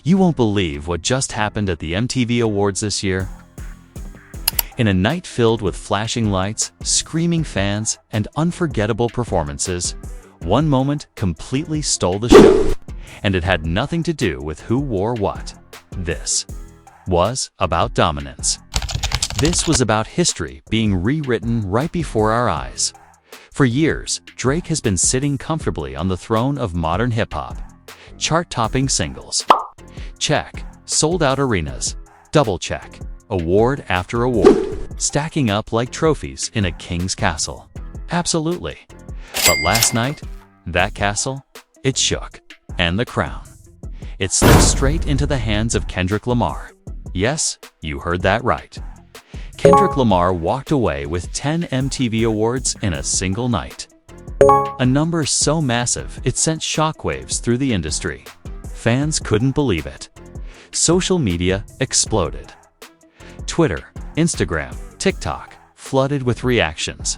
You won't believe what just happened at the MTV Awards this year. In a night filled with flashing lights, screaming fans, and unforgettable performances, one moment completely stole the show, and it had nothing to do with who wore what. This was about dominance. This was about history being rewritten right before our eyes. For years, Drake has been sitting comfortably on the throne of modern hip-hop. Chart-topping singles. Check. Sold-out arenas. Double check. Award after award. Stacking up like trophies in a king's castle. Absolutely. But last night, that castle, it shook. And the crown. It slipped straight into the hands of Kendrick Lamar. Yes, you heard that right. Kendrick Lamar walked away with 10 MTV Awards in a single night. A number so massive it sent shockwaves through the industry. Fans couldn't believe it. Social media exploded. Twitter, Instagram, TikTok flooded with reactions.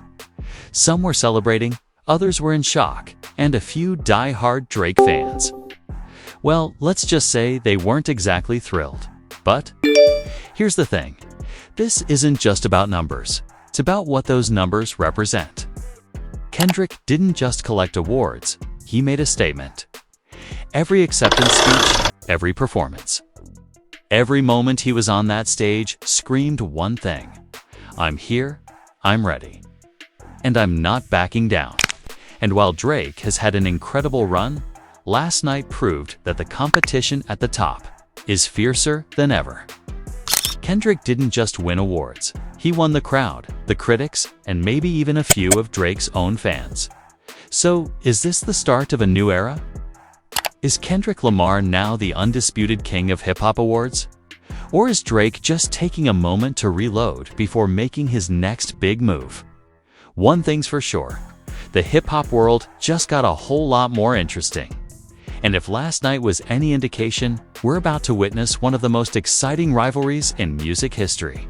Some were celebrating, others were in shock, and a few die-hard Drake fans. Well, let's just say they weren't exactly thrilled. But here's the thing. This isn't just about numbers. It's about what those numbers represent. Kendrick didn't just collect awards, he made a statement. Every acceptance speech, every performance. Every moment he was on that stage screamed one thing. I'm here, I'm ready. And I'm not backing down. And while Drake has had an incredible run, last night proved that the competition at the top is fiercer than ever. Kendrick didn't just win awards. He won the crowd, the critics, and maybe even a few of Drake's own fans. So, is this the start of a new era? Is Kendrick Lamar now the undisputed king of hip-hop awards? Or is Drake just taking a moment to reload before making his next big move? One thing's for sure, the hip-hop world just got a whole lot more interesting. And if last night was any indication, we're about to witness one of the most exciting rivalries in music history.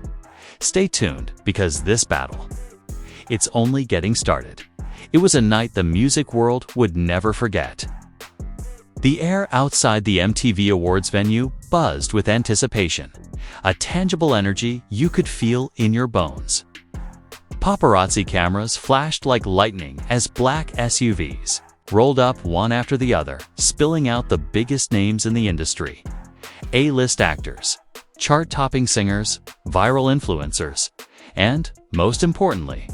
Stay tuned, because this battle, it's only getting started. It was a night the music world would never forget. The air outside the MTV Awards venue buzzed with anticipation, a tangible energy you could feel in your bones. Paparazzi cameras flashed like lightning as black SUVs rolled up one after the other, spilling out the biggest names in the industry. A-list actors, chart-topping singers, viral influencers, and, most importantly,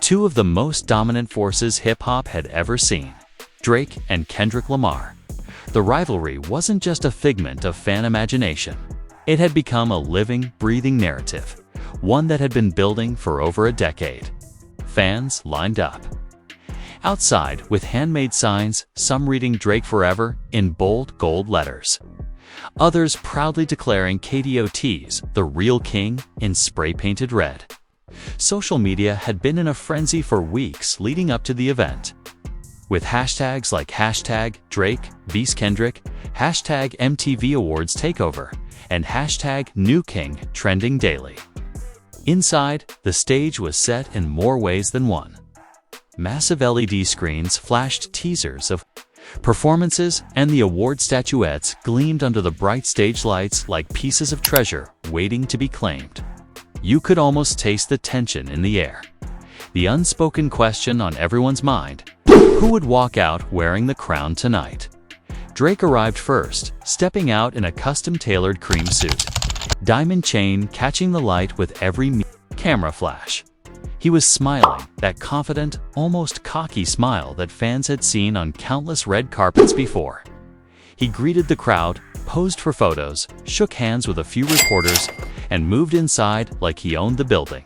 two of the most dominant forces hip-hop had ever seen, Drake and Kendrick Lamar. The rivalry wasn't just a figment of fan imagination. It had become a living, breathing narrative, one that had been building for over a decade. Fans lined up. Outside, with handmade signs, some reading Drake Forever in bold gold letters. Others proudly declaring KDOT's The Real King in spray-painted red. Social media had been in a frenzy for weeks leading up to the event. With hashtags like hashtag Drake vs Kendrick, hashtag MTV Awards Takeover, and hashtag New King trending daily. Inside, the stage was set in more ways than one. Massive LED screens flashed teasers of performances, and the award statuettes gleamed under the bright stage lights like pieces of treasure waiting to be claimed. You could almost taste the tension in the air. The unspoken question on everyone's mind: who would walk out wearing the crown tonight? Drake arrived first, stepping out in a custom-tailored cream suit. Diamond chain catching the light with every camera flash. He was smiling, that confident, almost cocky smile that fans had seen on countless red carpets before. He greeted the crowd, posed for photos, shook hands with a few reporters, and moved inside like he owned the building.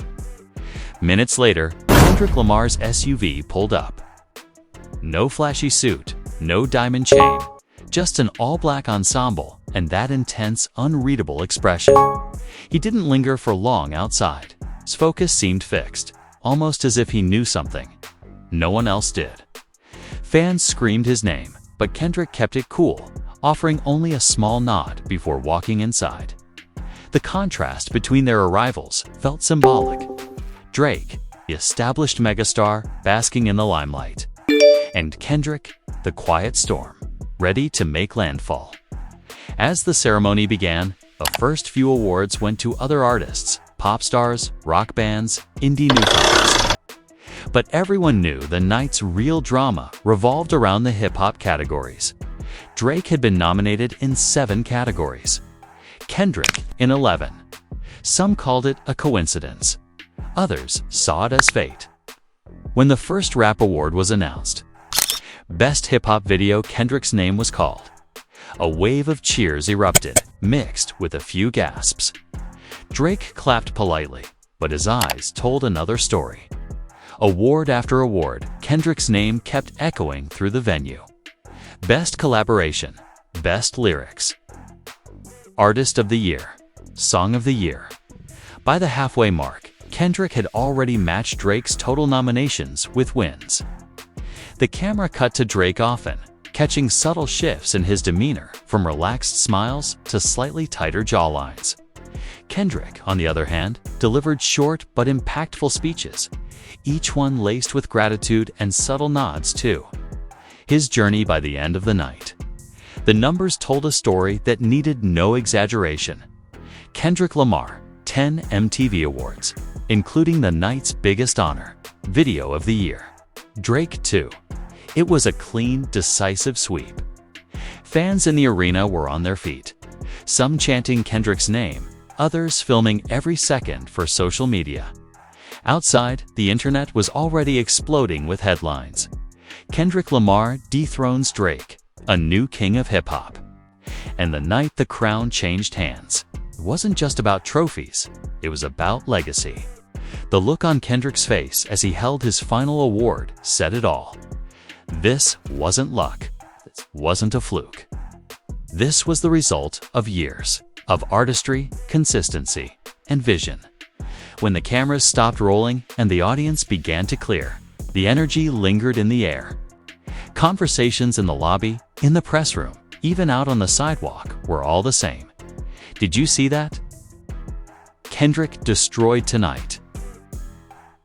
Minutes later, Kendrick Lamar's SUV pulled up. No flashy suit, no diamond chain, just an all-black ensemble and that intense, unreadable expression. He didn't linger for long outside. His focus seemed fixed, almost as if he knew something no one else did. Fans screamed his name, but Kendrick kept it cool, offering only a small nod before walking inside. The contrast between their arrivals felt symbolic. Drake, the established megastar, basking in the limelight, and Kendrick, the quiet storm, ready to make landfall. As the ceremony began, the first few awards went to other artists, pop stars, rock bands, indie newcomers. But everyone knew the night's real drama revolved around the hip-hop categories. Drake had been nominated in 7 categories, Kendrick in 11. Some called it a coincidence. Others saw it as fate. When the first rap award was announced, Best Hip-Hop Video, Kendrick's name was called. A wave of cheers erupted, mixed with a few gasps. Drake clapped politely, but his eyes told another story. Award after award, Kendrick's name kept echoing through the venue. Best Collaboration, Best Lyrics, Artist of the Year, Song of the Year. By the halfway mark, Kendrick had already matched Drake's total nominations with wins. The camera cut to Drake often, catching subtle shifts in his demeanor from relaxed smiles to slightly tighter jawlines. Kendrick, on the other hand, delivered short but impactful speeches, each one laced with gratitude and subtle nods too. His journey by the end of the night. The numbers told a story that needed no exaggeration. Kendrick Lamar, 10 MTV Awards, including the night's biggest honor, Video of the Year. Drake, 2. It was a clean, decisive sweep. Fans in the arena were on their feet, some chanting Kendrick's name, others filming every second for social media. Outside, the internet was already exploding with headlines. Kendrick Lamar dethrones Drake, a new king of hip-hop. And the night the crown changed hands, it wasn't just about trophies, it was about legacy. The look on Kendrick's face as he held his final award said it all. This wasn't luck. This wasn't a fluke. This was the result of years of artistry, consistency, and vision. When the cameras stopped rolling and the audience began to clear, the energy lingered in the air. Conversations in the lobby, in the press room, even out on the sidewalk were all the same. Did you see that? Kendrick destroyed tonight.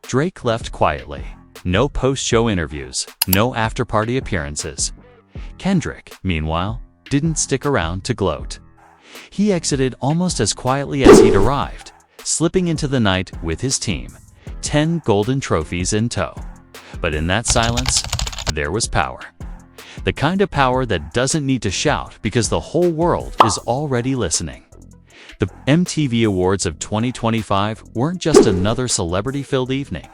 Drake left quietly. No post-show interviews, no after-party appearances. Kendrick, meanwhile, didn't stick around to gloat. He exited almost as quietly as he'd arrived, slipping into the night with his team, 10 golden trophies in tow. But in that silence, there was power. The kind of power that doesn't need to shout because the whole world is already listening. The MTV Awards of 2025 weren't just another celebrity-filled evening.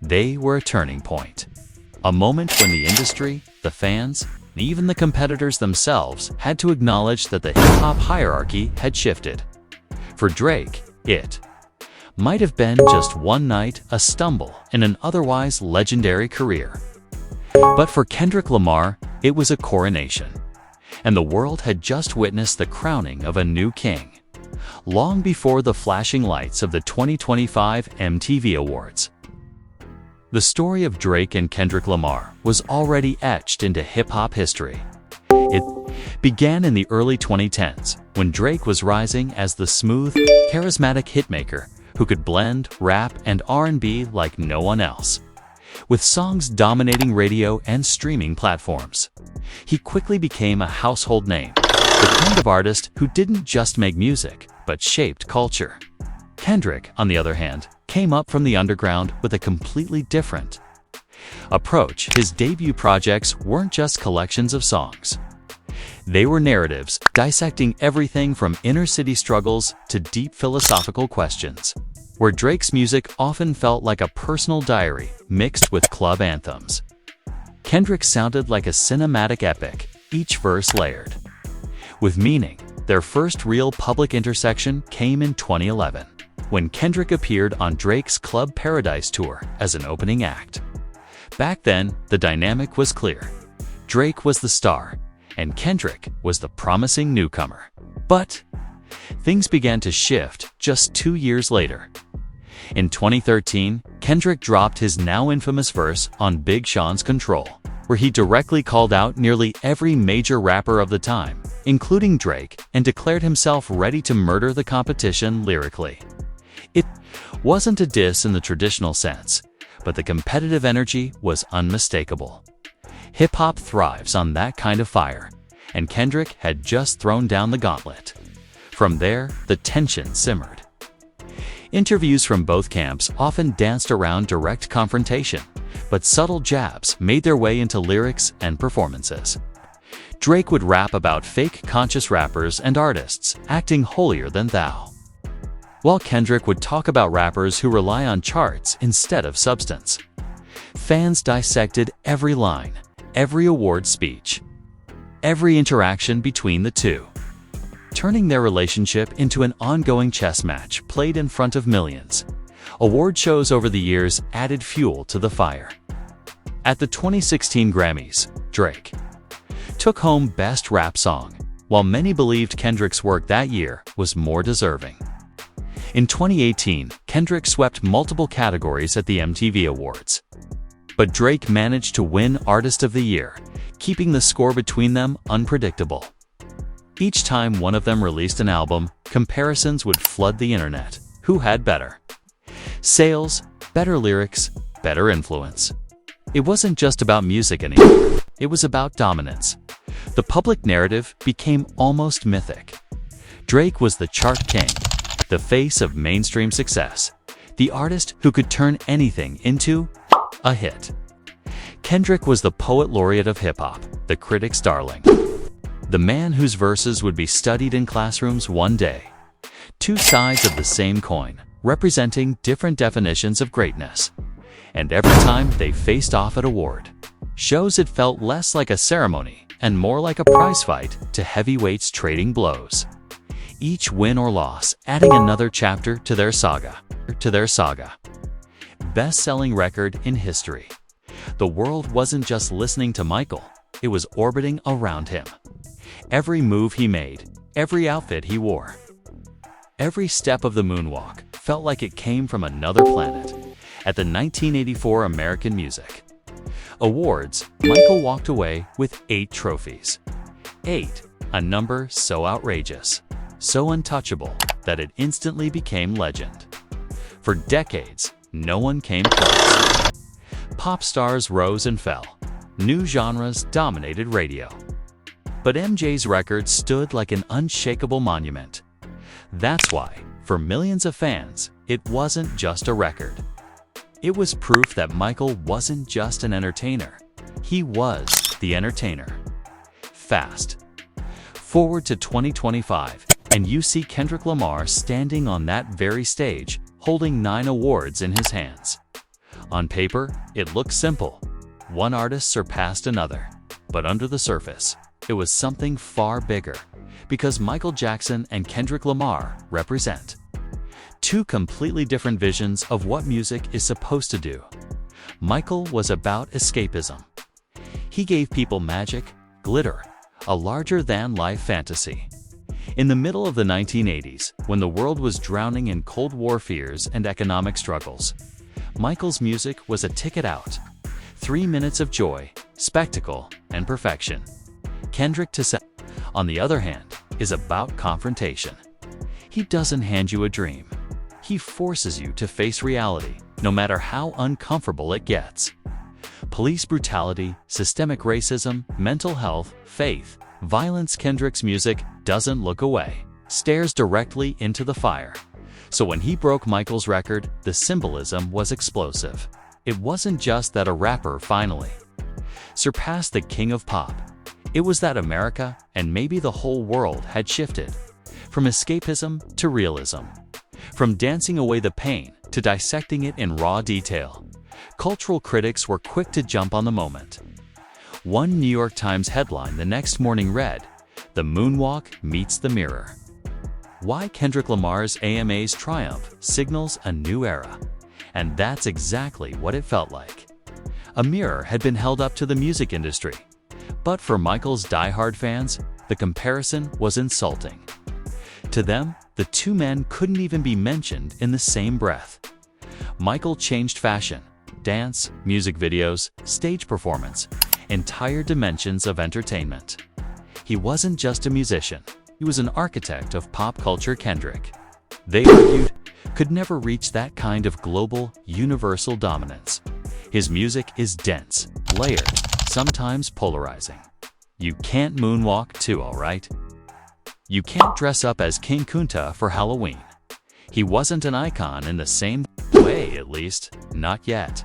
They were a turning point. A moment when the industry, the fans, and even the competitors themselves had to acknowledge that the hip-hop hierarchy had shifted. For Drake, it might have been just one night, a stumble in an otherwise legendary career. But for Kendrick Lamar, it was a coronation. And the world had just witnessed the crowning of a new king. Long before the flashing lights of the 2025 MTV Awards. The story of Drake and Kendrick Lamar was already etched into hip-hop history. It began in the early 2010s, when Drake was rising as the smooth, charismatic hitmaker who could blend rap and R&B like no one else. With songs dominating radio and streaming platforms, he quickly became a household name, the kind of artist who didn't just make music, but shaped culture. Kendrick, on the other hand, came up from the underground with a completely different approach. His debut projects weren't just collections of songs. They were narratives, dissecting everything from inner-city struggles to deep philosophical questions, where Drake's music often felt like a personal diary mixed with club anthems. Kendrick sounded like a cinematic epic, each verse layered with meaning. Their first real public intersection came in 2011, when Kendrick appeared on Drake's Club Paradise tour as an opening act. Back then, the dynamic was clear. Drake was the star, and Kendrick was the promising newcomer. But things began to shift just 2 years later. In 2013, Kendrick dropped his now infamous verse on Big Sean's Control, where he directly called out nearly every major rapper of the time, including Drake, and declared himself ready to murder the competition lyrically. It wasn't a diss in the traditional sense, but the competitive energy was unmistakable. Hip-hop thrives on that kind of fire, and Kendrick had just thrown down the gauntlet. From there, the tension simmered. Interviews from both camps often danced around direct confrontation, but subtle jabs made their way into lyrics and performances. Drake would rap about fake conscious rappers and artists acting holier than thou, while Kendrick would talk about rappers who rely on charts instead of substance. Fans dissected every line, every award speech, every interaction between the two, turning their relationship into an ongoing chess match played in front of millions. Award shows over the years added fuel to the fire. At the 2016 Grammys, Drake took home Best Rap Song, while many believed Kendrick's work that year was more deserving. In 2018, Kendrick swept multiple categories at the MTV Awards, but Drake managed to win Artist of the Year, keeping the score between them unpredictable. Each time one of them released an album, comparisons would flood the internet. Who had better sales, better lyrics, better influence? It wasn't just about music anymore. It was about dominance. The public narrative became almost mythic. Drake was the chart king, the face of mainstream success, the artist who could turn anything into a hit. Kendrick was the poet laureate of hip-hop, the critic's darling, the man whose verses would be studied in classrooms one day. Two sides of the same coin, representing different definitions of greatness. And every time they faced off at award shows, it felt less like a ceremony and more like a prize fight to heavyweights trading blows, each win or loss adding another chapter to their saga. Best-selling record in history. The world wasn't just listening to Michael, it was orbiting around him. Every move he made, every outfit he wore, every step of the moonwalk felt like it came from another planet. At the 1984 American Music Awards, Michael walked away with 8 trophies. 8, a number so outrageous, so untouchable, that it instantly became legend. For decades, no one came close. Pop stars rose and fell. New genres dominated radio. But MJ's record stood like an unshakable monument. That's why, for millions of fans, it wasn't just a record. It was proof that Michael wasn't just an entertainer. He was the entertainer. Fast forward to 2025, and you see Kendrick Lamar standing on that very stage, holding 9 awards in his hands. On paper, it looks simple. One artist surpassed another. But under the surface, it was something far bigger, because Michael Jackson and Kendrick Lamar represent 2 completely different visions of what music is supposed to do. Michael was about escapism. He gave people magic, glitter, a larger-than-life fantasy. In the middle of the 1980s, when the world was drowning in Cold War fears and economic struggles, Michael's music was a ticket out. 3 minutes of joy, spectacle, and perfection. Kendrick, on the other hand, is about confrontation. He doesn't hand you a dream. He forces you to face reality, no matter how uncomfortable it gets. Police brutality, systemic racism, mental health, faith, violence. Kendrick's music doesn't look away, stares directly into the fire. So when he broke Michael's record, the symbolism was explosive. It wasn't just that a rapper finally surpassed the king of pop. It was that America, and maybe the whole world, had shifted from escapism to realism, from dancing away the pain to dissecting it in raw detail. Cultural critics were quick to jump on the moment. One New York Times headline the next morning read, "The Moonwalk Meets the Mirror." Why Kendrick Lamar's AMA's triumph signals a new era. And that's exactly what it felt like. A mirror had been held up to the music industry. But for Michael's diehard fans, the comparison was insulting. To them, the 2 men couldn't even be mentioned in the same breath. Michael changed fashion, dance, music videos, stage performance, entire dimensions of entertainment. He wasn't just a musician, he was an architect of pop culture. Kendrick, they argued, could never reach that kind of global, universal dominance. His music is dense, layered, sometimes polarizing. You can't moonwalk too, alright? You can't dress up as King Kunta for Halloween. He wasn't an icon in the same way, at least, not yet.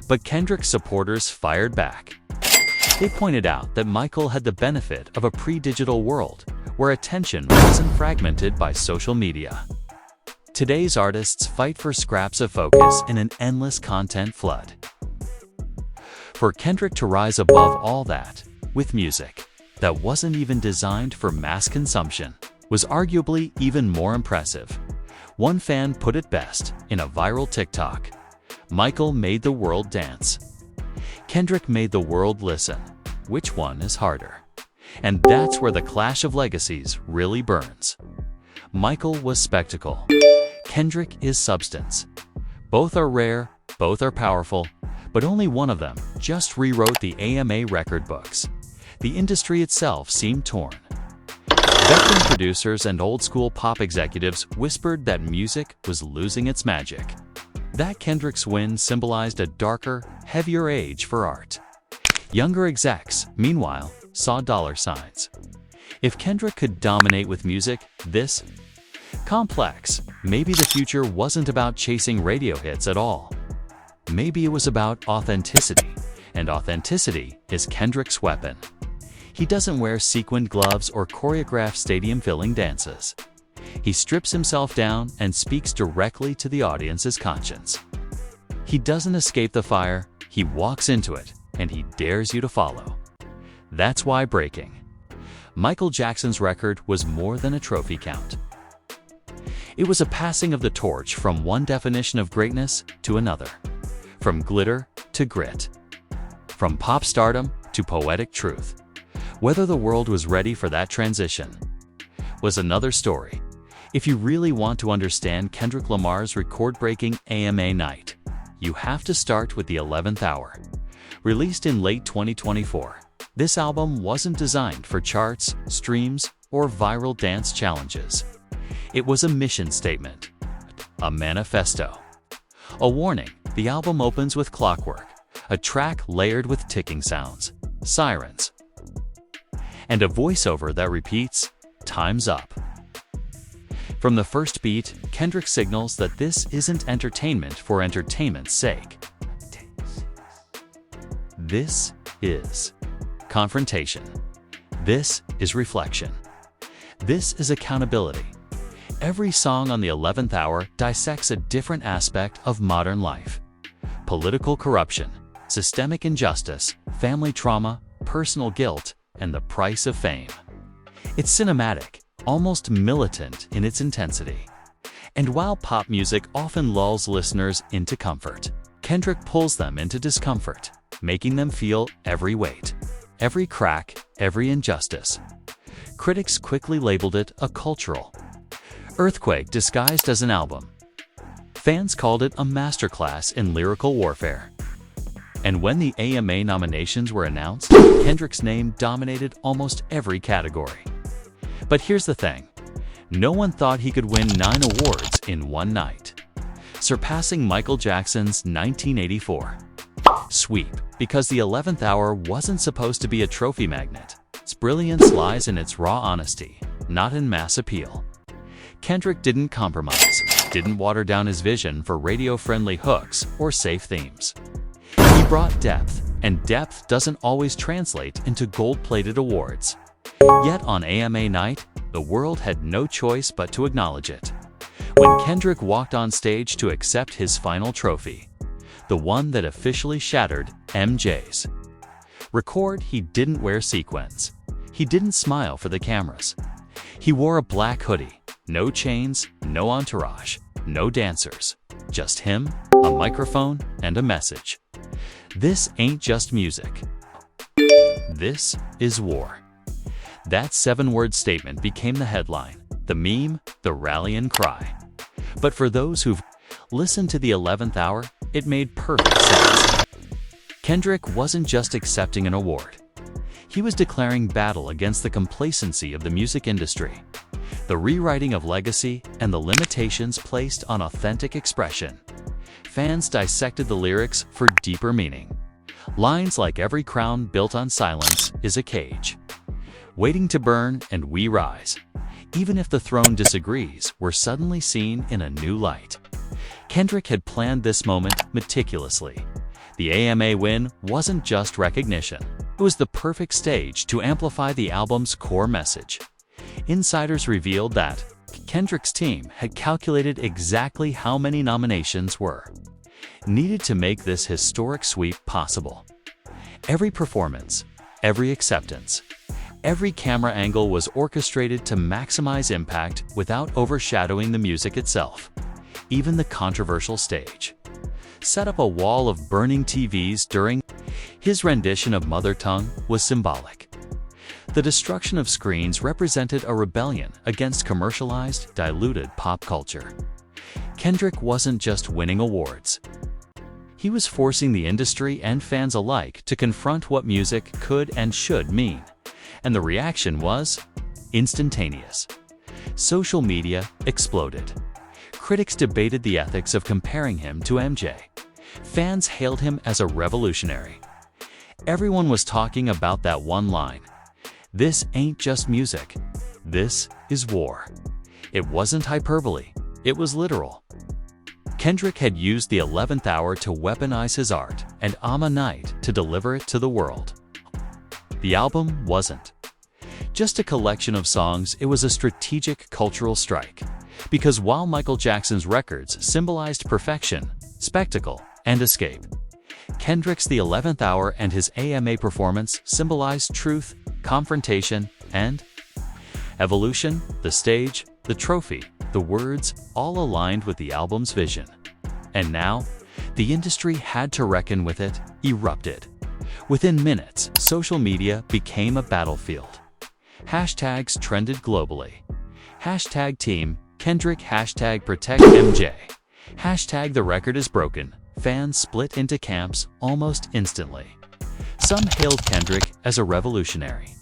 But Kendrick's supporters fired back. They pointed out that Michael had the benefit of a pre-digital world where attention wasn't fragmented by social media. Today's artists fight for scraps of focus in an endless content flood. For Kendrick to rise above all that, with music that wasn't even designed for mass consumption, was arguably even more impressive. One fan put it best in a viral TikTok: "Michael made the world dance. Kendrick made the world listen. Which one is harder?" And that's where the clash of legacies really burns. Michael was spectacle. Kendrick is substance. Both are rare, both are powerful, but only one of them just rewrote the AMA record books. The industry itself seemed torn. Veteran producers and old-school pop executives whispered that music was losing its magic. That Kendrick's win symbolized a darker, heavier age for art. Younger execs, meanwhile, saw dollar signs. If Kendrick could dominate with music this complex, maybe the future wasn't about chasing radio hits at all. Maybe it was about authenticity, and authenticity is Kendrick's weapon. He doesn't wear sequined gloves or choreograph stadium-filling dances. He strips himself down and speaks directly to the audience's conscience. He doesn't escape the fire, he walks into it, and he dares you to follow. That's why breaking Michael Jackson's record was more than a trophy count. It was a passing of the torch from one definition of greatness to another, from glitter to grit, from pop stardom to poetic truth. Whether the world was ready for that transition was another story. If you really want to understand Kendrick Lamar's record-breaking AMA night, you have to start with the 11th Hour. Released in late 2024, this album wasn't designed for charts, streams, or viral dance challenges. It was a mission statement, a manifesto. A warning: the album opens with Clockwork, a track layered with ticking sounds, sirens, and a voiceover that repeats, "Time's up." From the first beat, Kendrick signals that this isn't entertainment for entertainment's sake. This is confrontation. This is reflection. This is accountability. Every song on the 11th Hour dissects a different aspect of modern life: political corruption, systemic injustice, family trauma, personal guilt, and the price of fame. It's cinematic, almost militant in its intensity. And while pop music often lulls listeners into comfort, Kendrick pulls them into discomfort, making them feel every weight, every crack, every injustice. Critics quickly labeled it a cultural earthquake disguised as an album. Fans called it a masterclass in lyrical warfare. And when the AMA nominations were announced, Kendrick's name dominated almost every category. But here's the thing: no one thought he could win 9 awards in one night, surpassing Michael Jackson's 1984 sweep, because the 11th Hour wasn't supposed to be a trophy magnet. Its brilliance lies in its raw honesty, not in mass appeal. Kendrick didn't compromise, didn't water down his vision for radio-friendly hooks or safe themes. He brought depth, and depth doesn't always translate into gold-plated awards. Yet on AMA night, the world had no choice but to acknowledge it. When Kendrick walked on stage to accept his final trophy, the one that officially shattered MJ's record, he didn't wear sequins. He didn't smile for the cameras. He wore a black hoodie, no chains, no entourage, no dancers, just him, a microphone, and a message. This ain't just music. This is war. That 7-word statement became the headline, the meme, the rallying cry. But for those who've listened to the 11th Hour, it made perfect sense. Kendrick wasn't just accepting an award. He was declaring battle against the complacency of the music industry, the rewriting of legacy, and the limitations placed on authentic expression. Fans dissected the lyrics for deeper meaning. Lines like "every crown built on silence is a cage," waiting to burn, and we rise. Even if the throne disagrees, we're suddenly seen in a new light. Kendrick had planned this moment meticulously. The AMA win wasn't just recognition. It was the perfect stage to amplify the album's core message. Insiders revealed that Kendrick's team had calculated exactly how many nominations were needed to make this historic sweep possible. Every performance, every acceptance, every camera angle was orchestrated to maximize impact without overshadowing the music itself. Even the controversial stage set up a wall of burning TVs during his rendition of Mother Tongue was symbolic. The destruction of screens represented a rebellion against commercialized, diluted pop culture. Kendrick wasn't just winning awards. He was forcing the industry and fans alike to confront what music could and should mean. And the reaction was instantaneous. Social media exploded. Critics debated the ethics of comparing him to MJ. Fans hailed him as a revolutionary. Everyone was talking about that one line. This ain't just music. This is war. It wasn't hyperbole. It was literal. Kendrick had used the 11th hour to weaponize his art and Night to deliver it to the world. The album wasn't just a collection of songs, it was a strategic cultural strike. Because while Michael Jackson's records symbolized perfection, spectacle, and escape, Kendrick's The 11th Hour and his AMA performance symbolized truth, confrontation, and evolution. The stage, the trophy, the words, all aligned with the album's vision. And now, the industry had to reckon with it, erupted. Within minutes, social media became a battlefield. Hashtags trended globally. Hashtag Team Kendrick, hashtag Protect MJ, hashtag The Record is Broken. Fans split into camps almost instantly. Some hailed Kendrick as a revolutionary,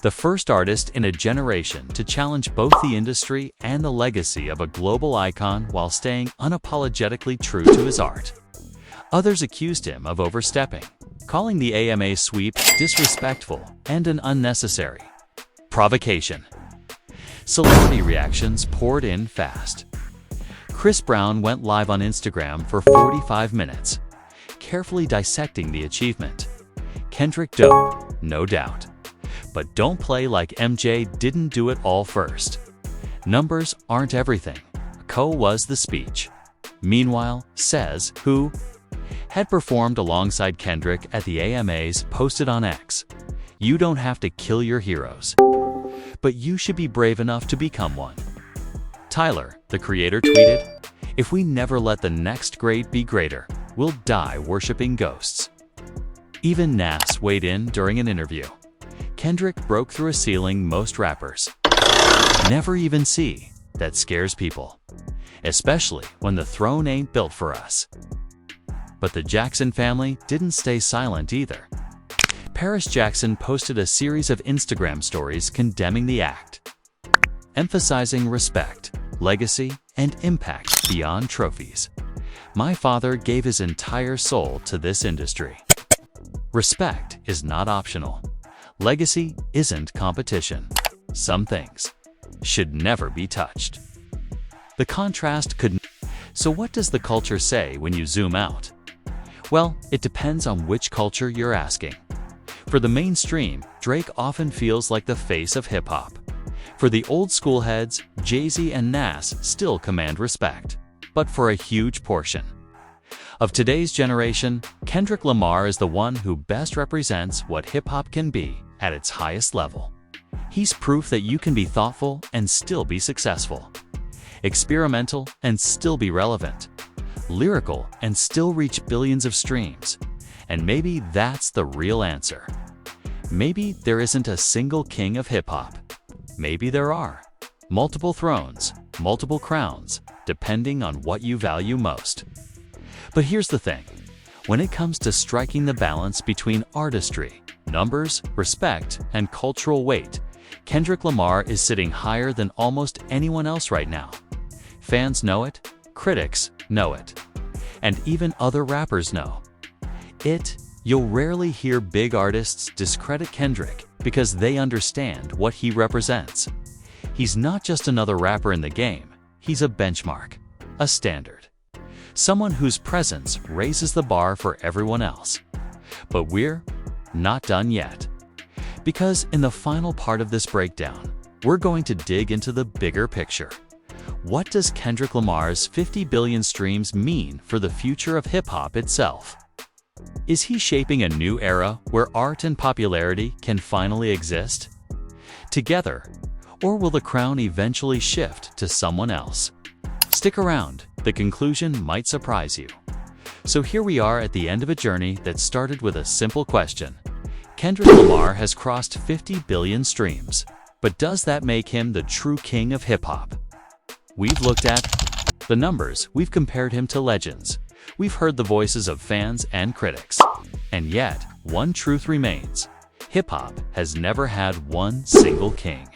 the first artist in a generation to challenge both the industry and the legacy of a global icon while staying unapologetically true to his art. Others accused him of overstepping, calling the AMA sweep disrespectful and an unnecessary provocation. Celebrity reactions poured in fast. Chris Brown went live on Instagram for 45 minutes, carefully dissecting the achievement. Kendrick dope, no doubt. But don't play like MJ didn't do it all first. Numbers aren't everything. Ko was the speech. Meanwhile, Says, who had performed alongside Kendrick at the AMAs, posted on X, "You don't have to kill your heroes, but you should be brave enough to become one." Tyler, the creator, tweeted, "If we never let the next great be greater, we'll die worshipping ghosts." Even Nas weighed in during an interview. Kendrick broke through a ceiling most rappers never even see. That scares people, especially when the throne ain't built for us. But the Jackson family didn't stay silent either. Paris Jackson posted a series of Instagram stories condemning the act, emphasizing respect, legacy, and impact beyond trophies. "My father gave his entire soul to this industry. Respect is not optional. Legacy isn't competition. Some things should never be touched." The contrast could... So what does the culture say when you zoom out? Well, it depends on which culture you're asking. For the mainstream, Drake often feels like the face of hip-hop. For the old-school heads, Jay-Z and Nas still command respect. But for a huge portion of today's generation, Kendrick Lamar is the one who best represents what hip-hop can be at its highest level. He's proof that you can be thoughtful and still be successful, experimental and still be relevant, lyrical and still reach billions of streams. And maybe that's the real answer. Maybe there isn't a single king of hip-hop. Maybe there are multiple thrones, multiple crowns, depending on what you value most. But here's the thing. When it comes to striking the balance between artistry, numbers, respect, and cultural weight, Kendrick Lamar is sitting higher than almost anyone else right now. Fans know it, critics know it, and even other rappers know it. You'll rarely hear big artists discredit Kendrick, because they understand what he represents. He's not just another rapper in the game, he's a benchmark, a standard. Someone whose presence raises the bar for everyone else. But we're not done yet. Because in the final part of this breakdown, we're going to dig into the bigger picture. What does Kendrick Lamar's 50 billion streams mean for the future of hip-hop itself? Is he shaping a new era where art and popularity can finally exist together? Or will the crown eventually shift to someone else? Stick around, the conclusion might surprise you. So here we are at the end of a journey that started with a simple question. Kendrick Lamar has crossed 50 billion streams, but does that make him the true king of hip-hop? We've looked at the numbers, we've compared him to legends, we've heard the voices of fans and critics. And yet, one truth remains. Hip-hop has never had one single king.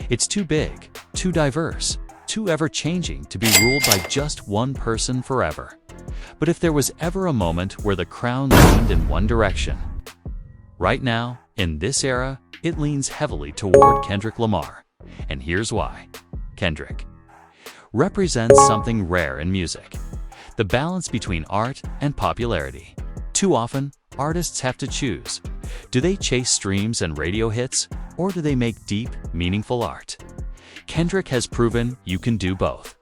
It's too big, too diverse, too ever-changing to be ruled by just one person forever. But if there was ever a moment where the crown leaned in one direction, right now, in this era, it leans heavily toward Kendrick Lamar. And here's why. Kendrick represents something rare in music: the balance between art and popularity. Too often, artists have to choose. Do they chase streams and radio hits, or do they make deep, meaningful art? Kendrick has proven you can do both.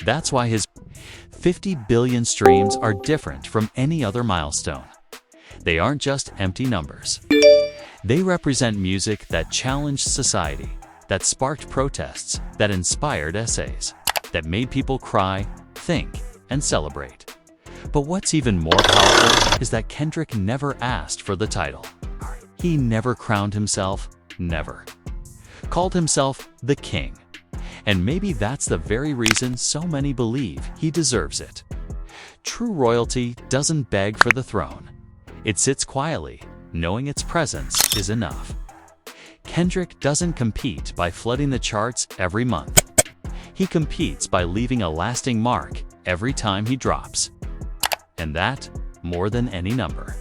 That's why his 50 billion streams are different from any other milestone. They aren't just empty numbers. They represent music that challenged society, that sparked protests, that inspired essays, that made people cry, think, and celebrate. But what's even more powerful is that Kendrick never asked for the title. He never crowned himself, never. Called himself the king. And maybe that's the very reason so many believe he deserves it. True royalty doesn't beg for the throne. It sits quietly, knowing its presence is enough. Kendrick doesn't compete by flooding the charts every month. He competes by leaving a lasting mark every time he drops. And that, more than any number.